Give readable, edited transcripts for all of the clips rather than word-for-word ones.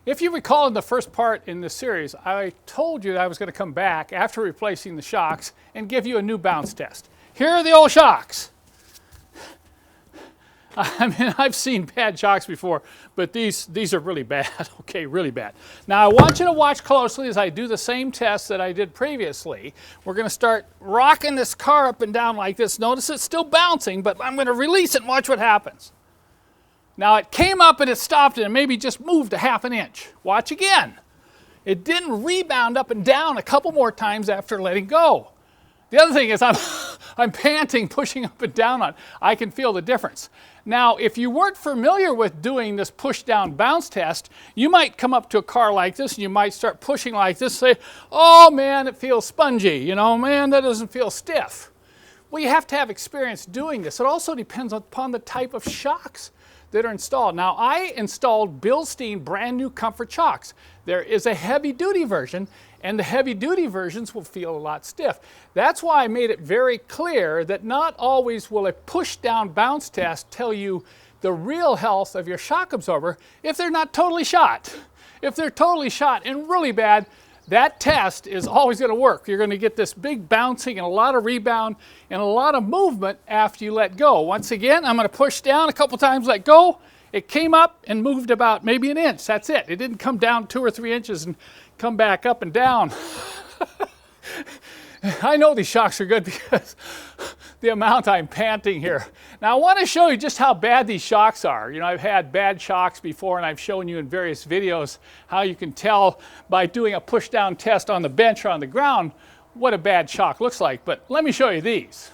If you recall in the first part in this series, I told you that I was going to come back after replacing the shocks and give you a new bounce test. Here are the old shocks. I mean, I've seen bad shocks before, but these are really bad, okay, really bad. Now, I want you to watch closely as I do the same test that I did previously. We're going to start rocking this car up and down like this. Notice it's still bouncing, but I'm going to release it and watch what happens. Now, it came up and it stopped and maybe just moved a half an inch. Watch again. It didn't rebound up and down a couple more times after letting go. The other thing is I'm panting, pushing up and down on it. I can feel the difference. Now, if you weren't familiar with doing this push-down bounce test, you might come up to a car like this and you might start pushing like this, say, oh man, it feels spongy, you know, man, that doesn't feel stiff. Well, you have to have experience doing this. It also depends upon the type of shocks that are installed. Now, I installed Bilstein brand new comfort shocks. There is a heavy duty version, and the heavy duty versions will feel a lot stiff. That's why I made it very clear that not always will a push down bounce test tell you the real health of your shock absorber if they're not totally shot. If they're totally shot and really bad, that test is always going to work. You're going to get this big bouncing and a lot of rebound and a lot of movement after you let go. Once again, I'm going to push down a couple times, let go. It came up and moved about maybe an inch. That's it. It didn't come down 2 or 3 inches and come back up and down. I know these shocks are good because the amount I'm panting here. Now I want to show you just how bad these shocks are. You know, I've had bad shocks before and I've shown you in various videos how you can tell by doing a push down test on the bench or on the ground what a bad shock looks like. But let me show you these.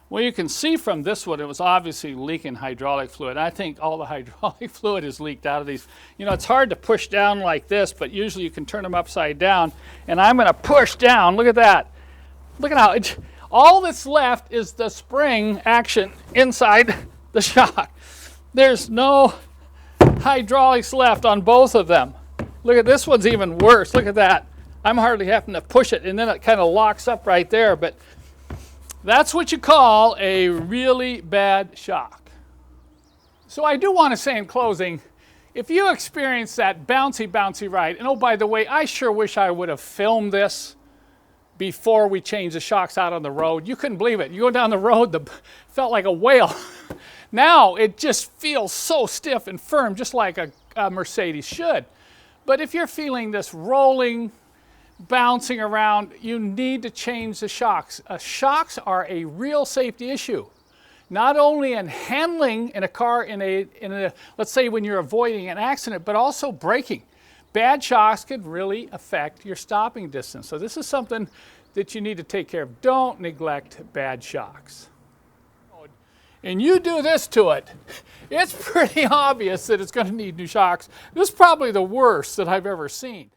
Well, you can see from this one, it was obviously leaking hydraulic fluid. I think all the hydraulic fluid is leaked out of these. You know, it's hard to push down like this, but usually you can turn them upside down. And I'm going to push down. Look at that. Look at how all that's left is the spring action inside the shock. There's no hydraulics left on both of them. Look at this one's even worse. Look at that. I'm hardly having to push it, and then it kind of locks up right there. But that's what you call a really bad shock. So I do want to say in closing, if you experience that bouncy ride, and oh, by the way, I sure wish I would have filmed this before we changed the shocks out on the road. You couldn't believe it. You go down the road, felt like a whale. Now it just feels so stiff and firm, just like a Mercedes should. But if you're feeling this rolling, bouncing around, you need to change the shocks. Shocks are a real safety issue. Not only in handling in a car in a let's say when you're avoiding an accident, but also braking. Bad shocks can really affect your stopping distance. So this is something that you need to take care of. Don't neglect bad shocks. And you do this to it, it's pretty obvious that it's going to need new shocks. This is probably the worst that I've ever seen.